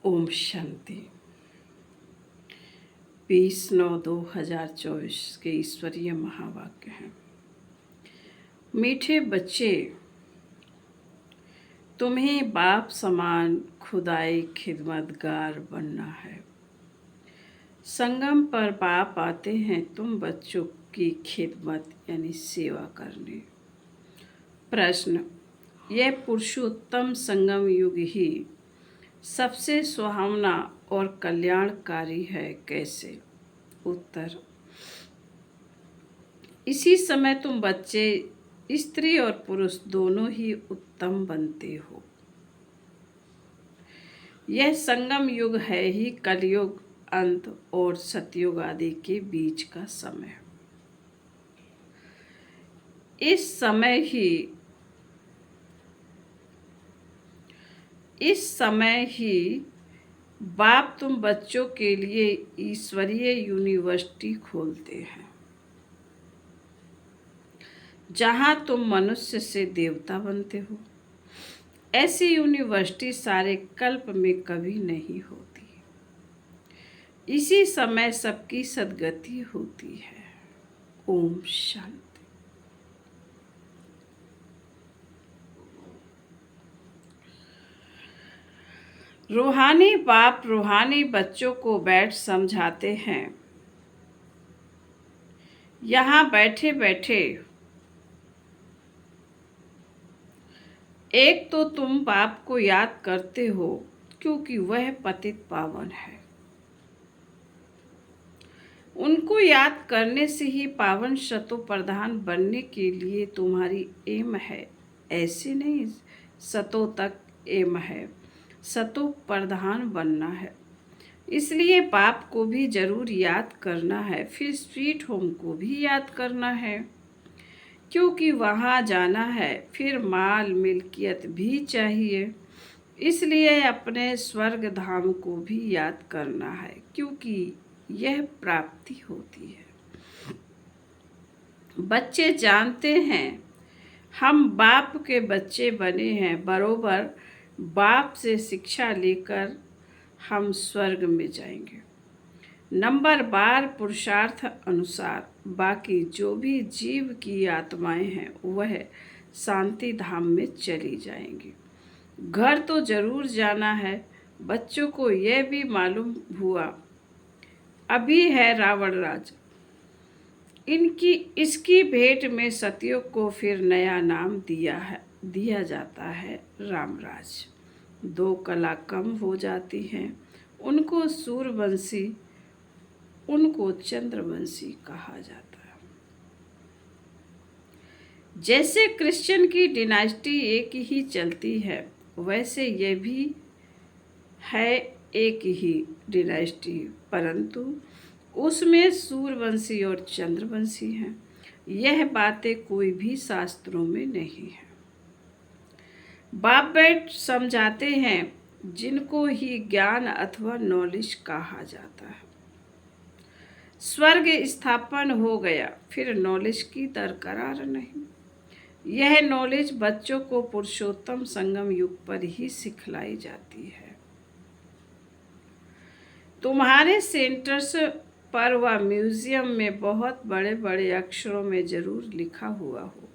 ओम शांति। 20/9/2024 के ईश्वरीय महावाक्य हैं। मीठे बच्चे, तुम्हें बाप समान खुदाई खिदमतगार बनना है। संगम पर बाप आते हैं तुम बच्चों की खिदमत यानी सेवा करने। प्रश्न, यह पुरुषोत्तम संगम युग ही सबसे सुहावना और कल्याणकारी है, कैसे? उत्तर, इसी समय तुम बच्चे स्त्री और पुरुष दोनों ही उत्तम बनते हो। यह संगम युग है ही कलयुग अंत और सतयुग आदि के बीच का समय। इस समय ही बाप तुम बच्चों के लिए ईश्वरीय यूनिवर्सिटी खोलते हैं, जहां तुम मनुष्य से देवता बनते हो। ऐसी यूनिवर्सिटी सारे कल्प में कभी नहीं होती। इसी समय सबकी सद्गति होती है। ओम शांति। रूहानी बाप रूहानी बच्चों को बैठ समझाते हैं। यहाँ बैठे बैठे एक तो तुम बाप को याद करते हो क्योंकि वह पतित पावन है। उनको याद करने से ही पावन शतो प्रधान बनने के लिए तुम्हारी एम है। ऐसे नहीं, शतों तक एम है, शतो प्रधान बनना है। इसलिए बाप को भी जरूर याद करना है, फिर स्वीट होम को भी याद करना है क्योंकि वहाँ जाना है। फिर माल मिल्कियत भी चाहिए, इसलिए अपने स्वर्ग धाम को भी याद करना है क्योंकि यह प्राप्ति होती है। बच्चे जानते हैं हम बाप के बच्चे बने हैं, बरोबर बाप से शिक्षा लेकर हम स्वर्ग में जाएंगे। नंबर 12 पुरुषार्थ अनुसार बाकी जो भी जीव की आत्माएं हैं वह शांति धाम में चली जाएंगी। घर तो जरूर जाना है। बच्चों को यह भी मालूम हुआ अभी है रावण राज। इसकी भेंट में सतयुग को फिर नया नाम दिया जाता है रामराज। 2 कला कम हो जाती हैं, उनको सूर्यवंशी, उनको चंद्रवंशी कहा जाता है। जैसे क्रिश्चियन की डिनास्टी एक ही चलती है, वैसे ये भी है एक ही डिनास्टी, परंतु उसमें सूर्यवंशी और चंद्रवंशी हैं। यह बातें कोई भी शास्त्रों में नहीं है। बाप बैठ समझाते हैं जिनको ही ज्ञान अथवा नॉलेज कहा जाता है। स्वर्ग स्थापन हो गया, फिर नॉलेज की दरकार नहीं। यह नॉलेज बच्चों को पुरुषोत्तम संगम युग पर ही सिखलाई जाती है। तुम्हारे सेंटर्स पर व म्यूजियम में बहुत बड़े बड़े अक्षरों में जरूर लिखा हुआ हो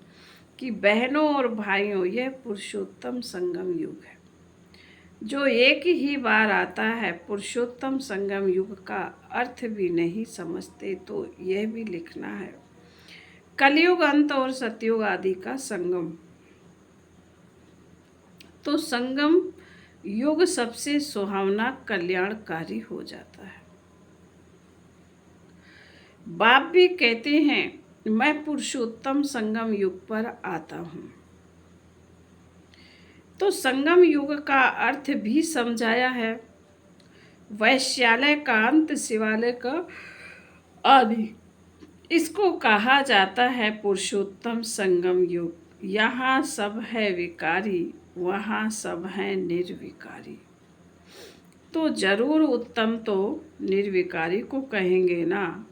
कि बहनों और भाइयों, यह पुरुषोत्तम संगम युग है जो एक ही बार आता है। पुरुषोत्तम संगम युग का अर्थ भी नहीं समझते तो यह भी लिखना है कलयुग अंत और सतयुग आदि का संगम। तो संगम युग सबसे सुहावना कल्याणकारी हो जाता है। बाप भी कहते हैं मैं पुरुषोत्तम संगम युग पर आता हूँ। तो संगम युग का अर्थ भी समझाया है। वैश्यालय का अंत, शिवालय का आदि, इसको कहा जाता है पुरुषोत्तम संगम युग। यहाँ सब है विकारी, वहाँ सब है निर्विकारी। तो जरूर उत्तम तो निर्विकारी को कहेंगे ना।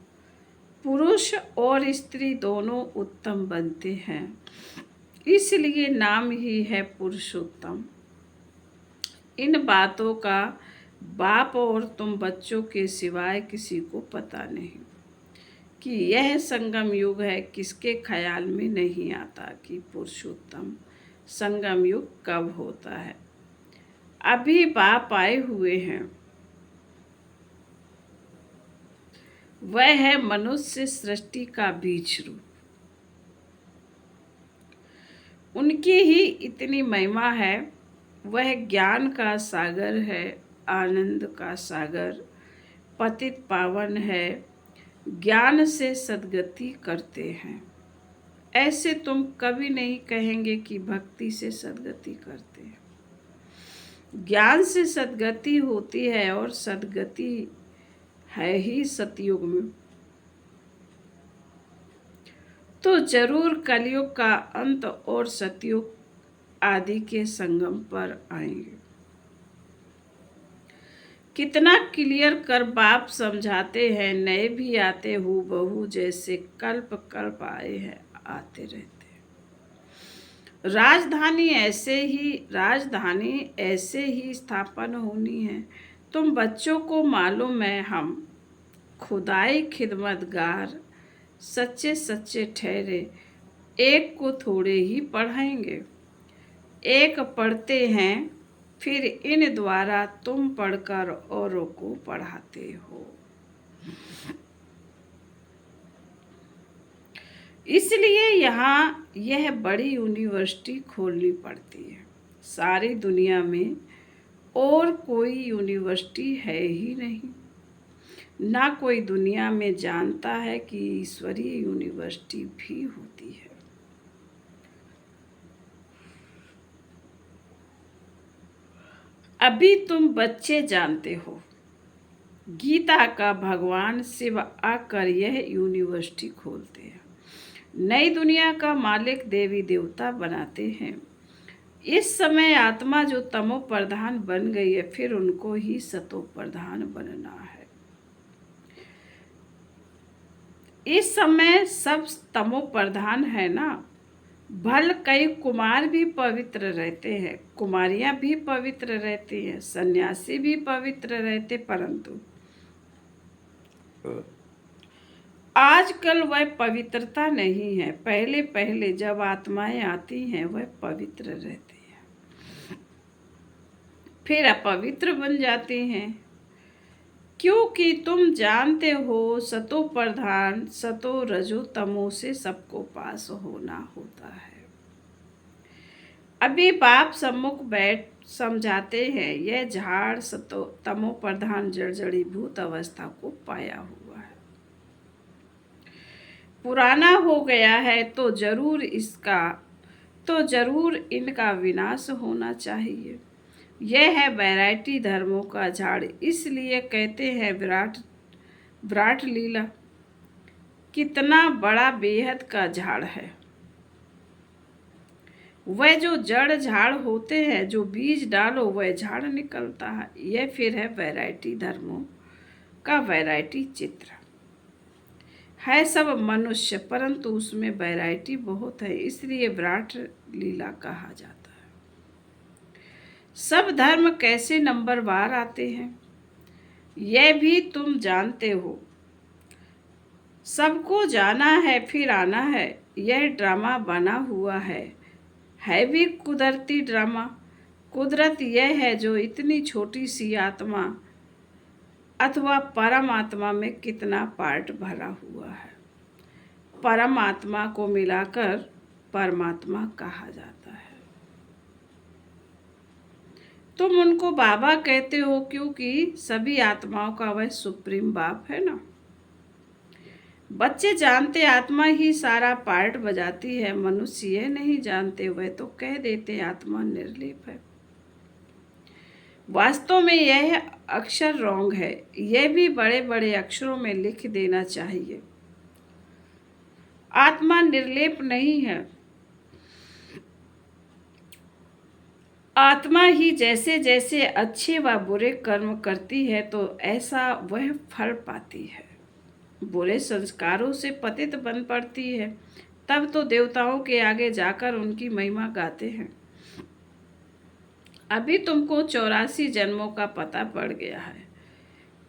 पुरुष और स्त्री दोनों उत्तम बनते हैं, इसलिए नाम ही है पुरुषोत्तम। इन बातों का बाप और तुम बच्चों के सिवाय किसी को पता नहीं कि यह संगम युग है। किसके ख्याल में नहीं आता कि पुरुषोत्तम संगम युग कब होता है। अभी बाप आए हुए हैं, वह है मनुष्य सृष्टि का बीज रूप। उनकी ही इतनी महिमा है। वह ज्ञान का सागर है, आनंद का सागर, पतित पावन है, ज्ञान से सद्गति करते हैं। ऐसे तुम कभी नहीं कहेंगे कि भक्ति से सद्गति करते हैं। ज्ञान से सद्गति होती है और सद्गति है ही सतयुग में। तो जरूर कलयुग का अंत और सतयुग आदि के संगम पर आएंगे। कितना क्लियर कर बाप समझाते हैं। नए भी आते हूबहू जैसे कल्प कल्प आए हैं, आते रहते हैं। राजधानी ऐसे ही स्थापन होनी है। तुम बच्चों को मालूम है, हम खुदाई खिदमतगार सच्चे सच्चे ठहरे। एक को थोड़े ही पढ़ाएंगे, एक पढ़ते हैं, फिर इन द्वारा तुम पढ़कर औरों को पढ़ाते हो। इसलिए यहाँ यह बड़ी यूनिवर्सिटी खोलनी पड़ती है। सारी दुनिया में और कोई यूनिवर्सिटी है ही नहीं। ना कोई दुनिया में जानता है कि ईश्वरीय यूनिवर्सिटी भी होती है। अभी तुम बच्चे जानते हो, गीता का भगवान शिव आकर यह यूनिवर्सिटी खोलते हैं। नई दुनिया का मालिक देवी देवता बनाते हैं। इस समय आत्मा जो तमो प्रधान बन गई है, फिर उनको ही सतो प्रधान बनना है। इस समय सब तमो प्रधान है ना। भल कई कुमार भी पवित्र रहते हैं, कुमारियां भी पवित्र रहती हैं, सन्यासी भी पवित्र रहते, परंतु आजकल वह पवित्रता नहीं है। पहले पहले जब आत्माएं आती हैं वह पवित्र रहती हैं, फिर अपवित्र बन जाती हैं। क्योंकि तुम जानते हो सतो प्रधान सतो रजो तमो से सबको पास होना होता है। अभी बाप सम्मुख बैठ समझाते हैं, यह झाड़ सतो तमो प्रधान जड़जड़ीभूत अवस्था को पाया हुआ है, पुराना हो गया है, तो जरूर इनका विनाश होना चाहिए। यह है वैरायटी धर्मों का झाड़। इसलिए कहते हैं विराट लीला कितना बड़ा बेहद का झाड़ है। वह जो जड़ झाड़ होते हैं, जो बीज डालो वह झाड़ निकलता है। यह फिर है वैरायटी धर्मों का वैरायटी चित्र है। सब मनुष्य, परंतु उसमें वैरायटी बहुत है, इसलिए विराट लीला कहा जाता है। सब धर्म कैसे नंबरवार आते हैं यह भी तुम जानते हो। सबको जाना है फिर आना है। यह ड्रामा बना हुआ है भी कुदरती ड्रामा। कुदरत यह है जो इतनी छोटी सी आत्मा अथवा परमात्मा में कितना पार्ट भरा हुआ है। परमात्मा को मिलाकर परमात्मा कहा जाता है। तुम उनको बाबा कहते हो क्योंकि सभी आत्माओं का वह सुप्रीम बाप है ना। बच्चे जानते आत्मा ही सारा पार्ट बजाती है, मनुष्य ये नहीं जानते। वह तो कह देते आत्मा निर्लेप है। वास्तव में यह अक्षर रॉन्ग है। यह भी बड़े बड़े अक्षरों में लिख देना चाहिए। आत्मा निर्लेप नहीं है। आत्मा ही जैसे जैसे अच्छे व बुरे कर्म करती है तो ऐसा वह फल पाती है। बुरे संस्कारों से पतित बन पड़ती है, तब तो देवताओं के आगे जाकर उनकी महिमा गाते हैं। अभी तुमको 84 जन्मों का पता पड़ गया है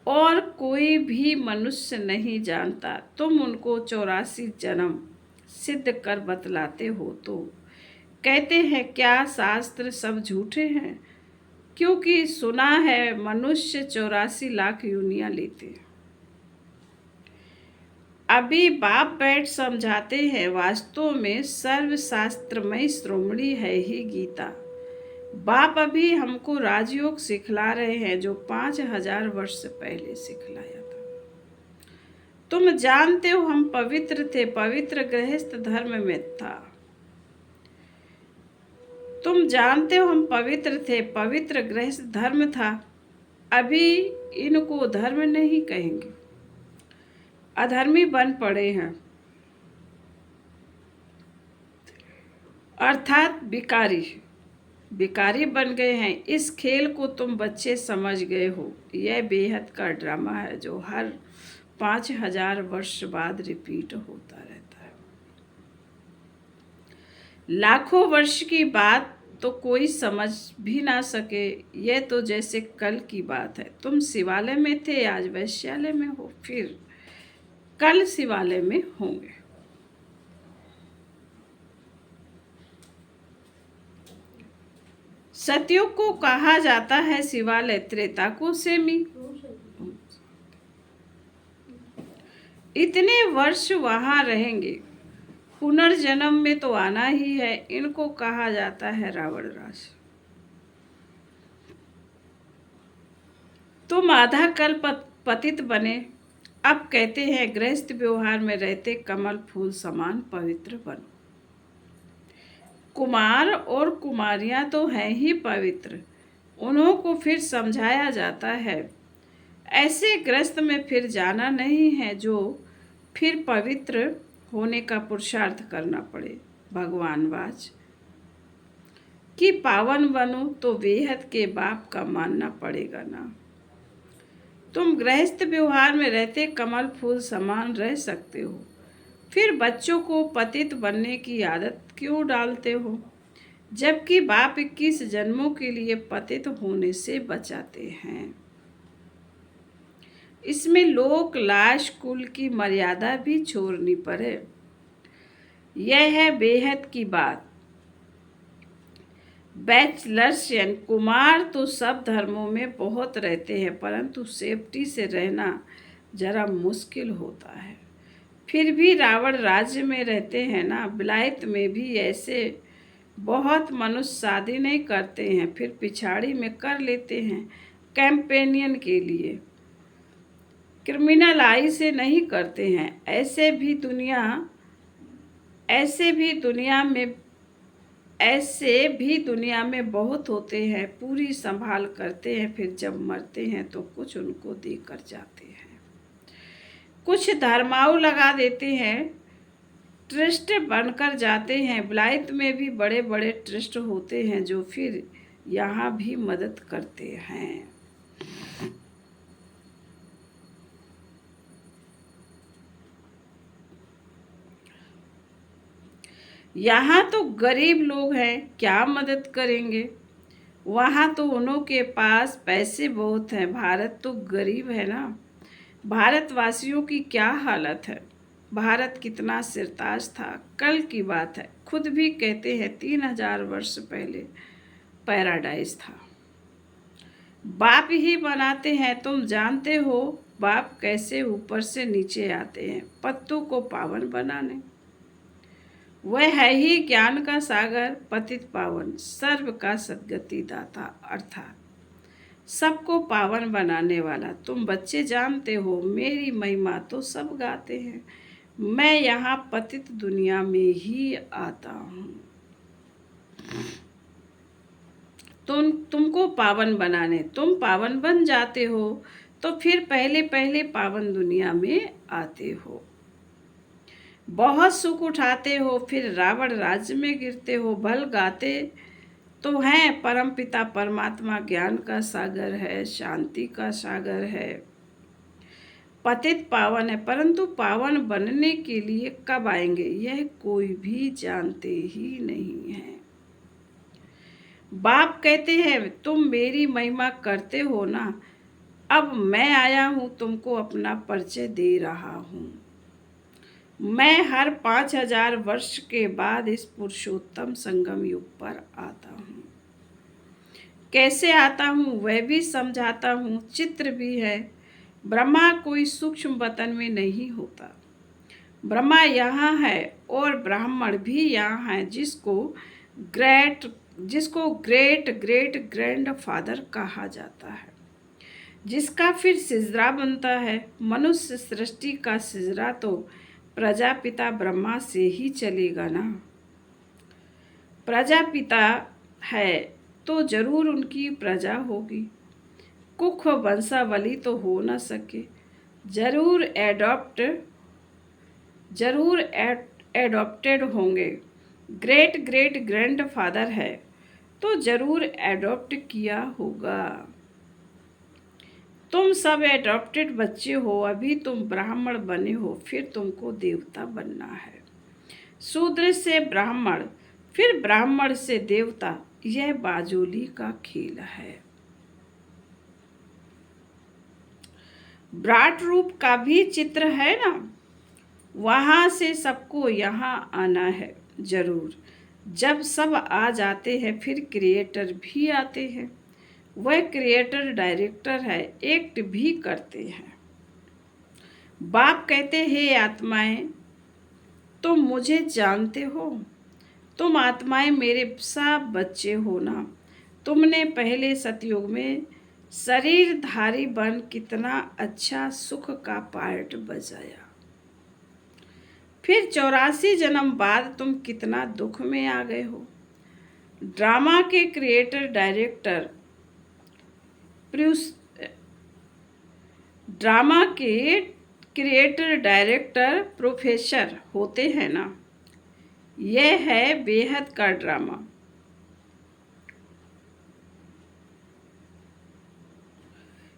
और कोई भी मनुष्य नहीं जानता। तुम उनको 84 जन्म सिद्ध कर बतलाते हो तो कहते हैं क्या शास्त्र सब झूठे हैं? क्योंकि सुना है मनुष्य 84 लाख योनियां लेते हैं। अभी बाप बैठ समझाते हैं वास्तव में सर्वशास्त्रमय श्रोमणी है ही गीता। बाप अभी हमको राजयोग सिखला रहे हैं जो 5000 वर्ष पहले सिखलाया था। तुम जानते हो हम पवित्र थे, पवित्र गृहस्थ धर्म में था। तुम जानते हो हम पवित्र थे, पवित्र गृहस्थ धर्म था। अभी इनको धर्म नहीं कहेंगे, अधर्मी बन पड़े हैं, अर्थात बिकारी बन गए हैं। इस खेल को तुम बच्चे समझ गए हो। यह बेहद का ड्रामा है जो हर 5000 वर्ष बाद रिपीट होता रहता है। लाखों वर्ष की बात तो कोई समझ भी ना सके। यह तो जैसे कल की बात है। तुम शिवालय में थे, आज वैश्यालय में हो, फिर कल शिवालय में होंगे। सतयुग को कहा जाता है शिवालय, त्रेता को सेमी। इतने वर्ष वहां रहेंगे, पुनर्जन्म में तो आना ही है। इनको कहा जाता है रावण राज। तुम आधा कल पतित बने, अब कहते हैं गृहस्थ व्यवहार में रहते कमल फूल समान पवित्र बनो। कुमार और कुमारियां तो हैं ही पवित्र, उन्हों को फिर समझाया जाता है ऐसे ग्रस्त में फिर जाना नहीं है जो फिर पवित्र होने का पुरुषार्थ करना पड़े। भगवान वाच कि पावन बनो तो बेहद के बाप का मानना पड़ेगा ना। तुम गृहस्थ व्यवहार में रहते कमल फूल समान रह सकते हो, फिर बच्चों को पतित बनने की आदत क्यों डालते हो? जबकि बाप 21 जन्मों के लिए पतित होने से बचाते हैं। इसमें लोक लाश कुल की मर्यादा भी छोड़नी पड़े। यह है बेहद की बात। बैचलर्स यानी कुमार तो सब धर्मों में बहुत रहते हैं, परंतु सेफ्टी से रहना जरा मुश्किल होता है। फिर भी रावण राज्य में रहते हैं ना। विलायत में भी ऐसे बहुत मनुष्य शादी नहीं करते हैं, फिर पिछाड़ी में कर लेते हैं कैंपेनियन के लिए। क्रिमिनल आई से नहीं करते हैं। ऐसे भी दुनिया में बहुत होते हैं। पूरी संभाल करते हैं, फिर जब मरते हैं तो कुछ उनको देकर जाते हैं। कुछ धर्माऊ लगा देते हैं, ट्रस्ट बनकर जाते हैं। विलायत में भी बड़े बड़े ट्रस्ट होते हैं जो फिर यहाँ भी मदद करते हैं। यहाँ तो गरीब लोग हैं, क्या मदद करेंगे? वहाँ तो उन्हों के पास पैसे बहुत हैं। भारत तो गरीब है ना। भारतवासियों की क्या हालत है? भारत कितना सिरताज था, कल की बात है। खुद भी कहते हैं 3000 वर्ष पहले पैराडाइज था। बाप ही बनाते हैं। तुम जानते हो बाप कैसे ऊपर से नीचे आते हैं पत्तों को पावन बनाने। वह है ही ज्ञान का सागर, पतित पावन, सर्व का सद्गति दाता, अर्थात सबको पावन बनाने वाला। तुम बच्चे जानते हो मेरी महिमा तो सब गाते हैं। मैं यहाँ पतित दुनिया में ही आता हूँ तुमको पावन बनाने। तुम पावन बन जाते हो तो फिर पहले पहले पावन दुनिया में आते हो, बहुत सुख उठाते हो, फिर रावण राज्य में गिरते हो। भल गाते तो हैं परमपिता परमात्मा ज्ञान का सागर है, शांति का सागर है, पतित पावन है। परंतु पावन बनने के लिए कब आएंगे यह कोई भी जानते ही नहीं है। बाप कहते हैं तुम मेरी महिमा करते हो ना, अब मैं आया हूँ तुमको अपना परिचय दे रहा हूँ। मैं हर 5000 वर्ष के बाद इस पुरुषोत्तम संगम युग पर आता हूँ। कैसे आता हूँ वह भी समझाता हूँ, चित्र भी है। ब्रह्मा कोई सूक्ष्म वतन में नहीं होता। ब्रह्मा यहाँ है और ब्राह्मण भी यहाँ है, जिसको ग्रेट ग्रेट ग्रैंड फादर कहा जाता है, जिसका फिर सिजरा बनता है। मनुष्य सृष्टि का सिजरा तो प्रजापिता ब्रह्मा से ही चलेगा ना। प्रजापिता है तो जरूर उनकी प्रजा होगी। कुख वंशावली तो हो न सके। जरूर एडॉप्टेड होंगे। ग्रेट ग्रेट ग्रैंड फादर है तो जरूर एडॉप्ट किया होगा। तुम सब एडॉप्टेड बच्चे हो, अभी तुम ब्राह्मण बने हो, फिर तुमको देवता बनना है। शूद्र से ब्राह्मण, फिर ब्राह्मण से देवता, यह बाजोली का खेल है। विराट रूप का भी चित्र है ना, वहां से सबको यहाँ आना है जरूर। जब सब आ जाते हैं फिर क्रिएटर भी आते हैं। वह क्रिएटर डायरेक्टर है, एक्ट भी करते हैं। बाप कहते हैं आत्माएं तुम मुझे जानते हो, तुम आत्माएं मेरे सब बच्चे हो ना। तुमने पहले सतयुग में शरीरधारी बन कितना अच्छा सुख का पार्ट बजाया, फिर 84 जन्म बाद तुम कितना दुख में आ गए हो। ड्रामा के क्रिएटर डायरेक्टर ड्रामा के क्रिएटर डायरेक्टर प्रोफेसर होते हैं ना। यह है बेहद का ड्रामा।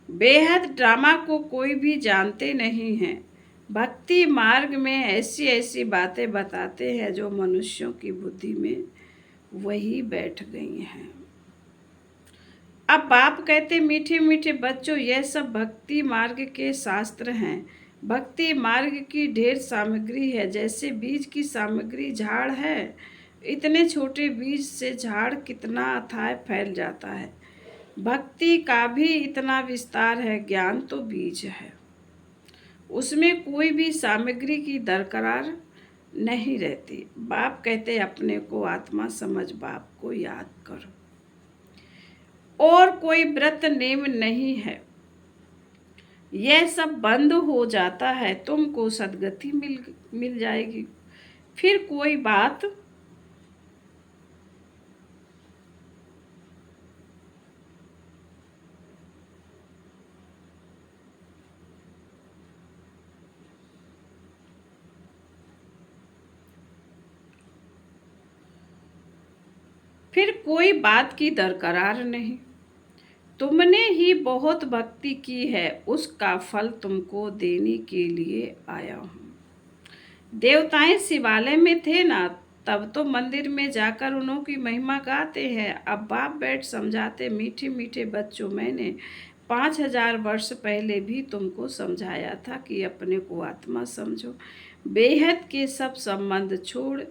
बेहद ड्रामा को कोई भी जानते नहीं है। भक्ति मार्ग में ऐसी ऐसी बातें बताते हैं जो मनुष्यों की बुद्धि में वही बैठ गई हैं। अब बाप कहते मीठे मीठे बच्चों, यह सब भक्ति मार्ग के शास्त्र हैं। भक्ति मार्ग की ढेर सामग्री है। जैसे बीज की सामग्री झाड़ है, इतने छोटे बीज से झाड़ कितना अथाह फैल जाता है। भक्ति का भी इतना विस्तार है। ज्ञान तो बीज है, उसमें कोई भी सामग्री की दरकार नहीं रहती। बाप कहते अपने को आत्मा समझ, बाप को याद करो, और कोई व्रत नेम नहीं है। यह सब बंद हो जाता है, तुमको सदगति मिल जाएगी। फिर कोई बात की दरकार नहीं। तुमने ही बहुत भक्ति की है, उसका फल तुमको देने के लिए आया हूँ। देवताएं शिवालय में थे ना, तब तो मंदिर में जाकर उन्हों की महिमा गाते हैं। अब बाप बैठ समझाते, मीठे मीठे बच्चों, मैंने 5000 वर्ष पहले भी तुमको समझाया था कि अपने को आत्मा समझो, बेहद के सब संबंध छोड़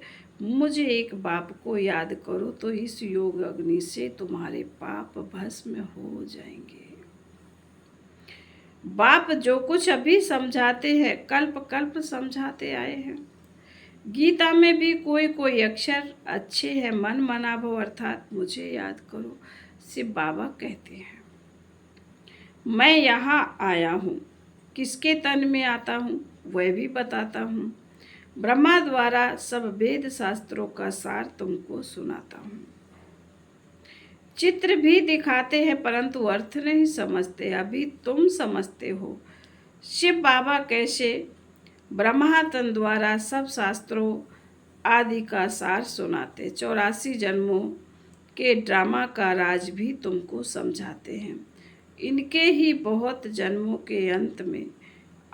मुझे एक बाप को याद करो, तो इस योग अग्नि से तुम्हारे पाप भस्म हो जाएंगे। बाप जो कुछ अभी समझाते हैं कल्प कल्प समझाते आए हैं। गीता में भी कोई कोई अक्षर अच्छे हैं। मन मनाभो अर्थात मुझे याद करो, शिव बाबा कहते हैं। मैं यहाँ आया हूँ, किसके तन में आता हूँ वह भी बताता हूँ। ब्रह्मा द्वारा सब वेद शास्त्रों का सार तुमको सुनाता हूँ। चित्र भी दिखाते हैं परंतु अर्थ नहीं समझते, अभी तुम समझते हो। शिव बाबा कैसे ब्रह्मा तन द्वारा सब शास्त्रों आदि का सार सुनाते, 84 जन्मों के ड्रामा का राज भी तुमको समझाते हैं। इनके ही बहुत जन्मों के अंत में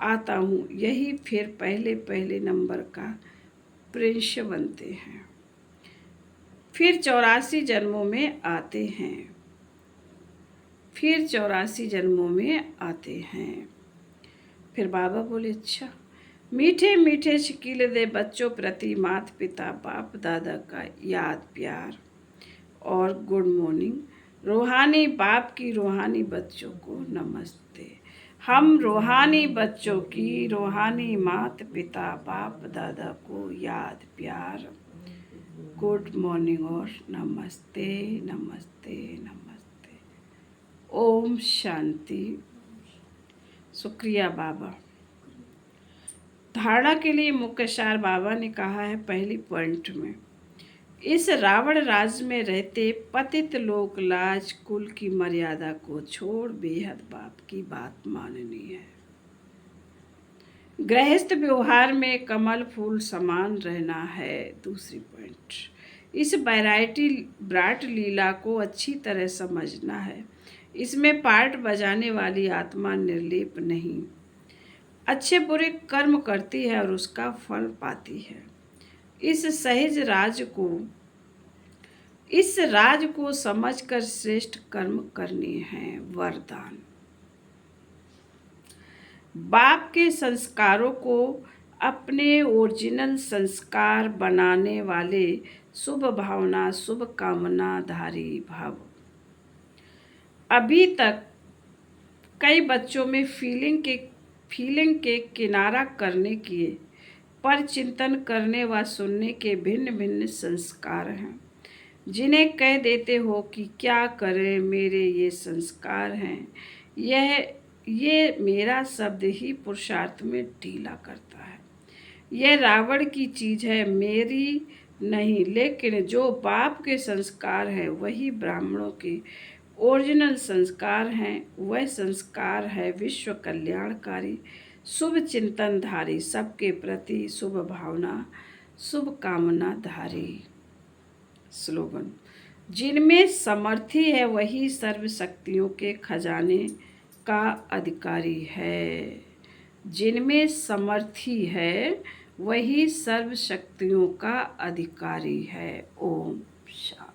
आता हूँ, यही फिर पहले पहले नंबर का प्रिंस बनते हैं। फिर 84 जन्मों में आते हैं, फिर 84 जन्मों में आते हैं। फिर बाबा बोले अच्छा, मीठे मीठे शकील दे बच्चों प्रति माता पिता बाप दादा का याद प्यार और गुड मॉर्निंग। रूहानी बाप की रूहानी बच्चों को नमस्ते। हम रूहानी बच्चों की रूहानी माता पिता बाप दादा को याद प्यार गुड मॉर्निंग और नमस्ते नमस्ते नमस्ते। ओम शांति। शुक्रिया बाबा। धारणा के लिए मुख्य सार बाबा ने कहा है पहली पॉइंट में, इस रावण राज में रहते पतित लोक लाज कुल की मर्यादा को छोड़ बेहद बाप की बात माननी है। गृहस्थ व्यवहार में कमल फूल समान रहना है। दूसरी पॉइंट, इस विराट लीला को अच्छी तरह समझना है। इसमें पार्ट बजाने वाली आत्मा निर्लेप नहीं, अच्छे बुरे कर्म करती है और उसका फल पाती है। इस राज को समझकर श्रेष्ठ कर्म करने हैं। वरदान, बाप के संस्कारों को अपने ओरिजिनल संस्कार बनाने वाले शुभ भावना शुभ कामना धारी भाव। अभी तक कई बच्चों में फीलिंग के किनारा करने के पर चिंतन करने व सुनने के भिन्न भिन्न संस्कार हैं, जिन्हें कह देते हो कि क्या करें, मेरे ये संस्कार हैं। ये मेरा शब्द ही पुरुषार्थ में ढीला करता है। यह रावण की चीज है, मेरी नहीं। लेकिन जो बाप के संस्कार है वही ब्राह्मणों के ओरिजिनल संस्कार हैं। वह संस्कार है विश्व कल्याणकारी शुभ चिंतनधारी, सबके प्रति शुभ भावना शुभ कामना धारी। स्लोगन, जिनमें समर्थी है वही सर्व शक्तियों के खजाने का अधिकारी है। जिनमें समर्थी है वही सर्व शक्तियों का अधिकारी है। ओम शांति।